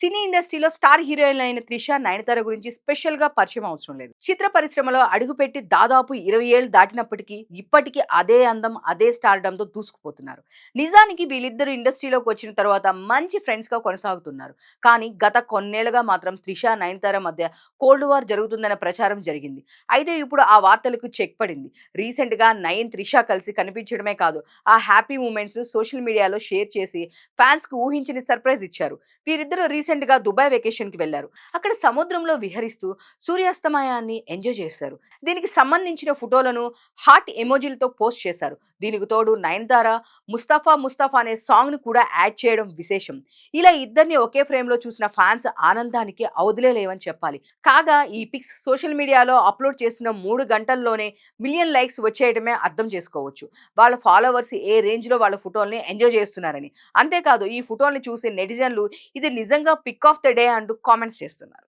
సినీ ఇండస్ట్రీలో స్టార్ హీరోయిన్లు అయిన త్రిష, నయనతార గురించి స్పెషల్ గా పరిచయం అవసరం లేదు. చిత్ర పరిశ్రమలో అడుగుపెట్టి దాదాపు 20 ఏళ్లు దాటినప్పటికీ ఇప్పటికీ అదే అందం, అదే స్టార్డంతో దూసుకుపోతున్నారు. నిజానికి వీళ్ళిద్దరూ ఇండస్ట్రీలోకి వచ్చిన తర్వాత మంచి ఫ్రెండ్స్ గా కొనసాగుతున్నారు. కానీ గత కొన్నేళ్లుగా మాత్రం త్రిష, నయనతార మధ్య కోల్డ్ వార్ జరుగుతుందన్న ప్రచారం జరిగింది. అయితే ఇప్పుడు ఆ వార్తలకు చెక్ పడింది. రీసెంట్ గా నయన్, త్రిష కలిసి కనిపించడమే కాదు, ఆ హ్యాపీ మూమెంట్స్ సోషల్ మీడియాలో షేర్ చేసి ఫ్యాన్స్ కు ఊహించని సర్ప్రైజ్ ఇచ్చారు. వీరిద్దరూ రీసెంట్ గా దుబాయ్ వెకేషన్ కి వెళ్లారు. అక్కడ సముద్రంలో విహరిస్తూ సూర్యాస్తమయాన్ని ఎంజాయ్ చేశారు. దీనికి సంబంధించిన ఫోటోలను హార్ట్ ఎమోజీలతో పోస్ట్ చేశారు. దీనికి తోడు నయనతార ముస్తఫా ముస్తఫా అనే సాంగ్ ను కూడా యాడ్ చేయడం విశేషం. ఇలా ఇద్దరిని ఒకే ఫ్రేమ్ లో చూసిన ఫ్యాన్స్ ఆనందానికి అవధులే లేవని చెప్పాలి. కాగా ఈ పిక్స్ సోషల్ మీడియాలో అప్లోడ్ చేసిన 3 గంటల్లోనే మిలియన్ లైక్స్ వచ్చేయడమే అర్థం చేసుకోవచ్చు. వాళ్ళ ఫాలోవర్స్ ఏ రేంజ్ లో వాళ్ళ ఫోటోల్ని ఎంజాయ్ చేస్తున్నారని. అంతేకాదు ఈ ఫోటోల్ని చూసి నెటిజన్లు ఇది నిజంగా పిక్ ఆఫ్ ద డే అంటూ కామెంట్స్ చేస్తున్నారు.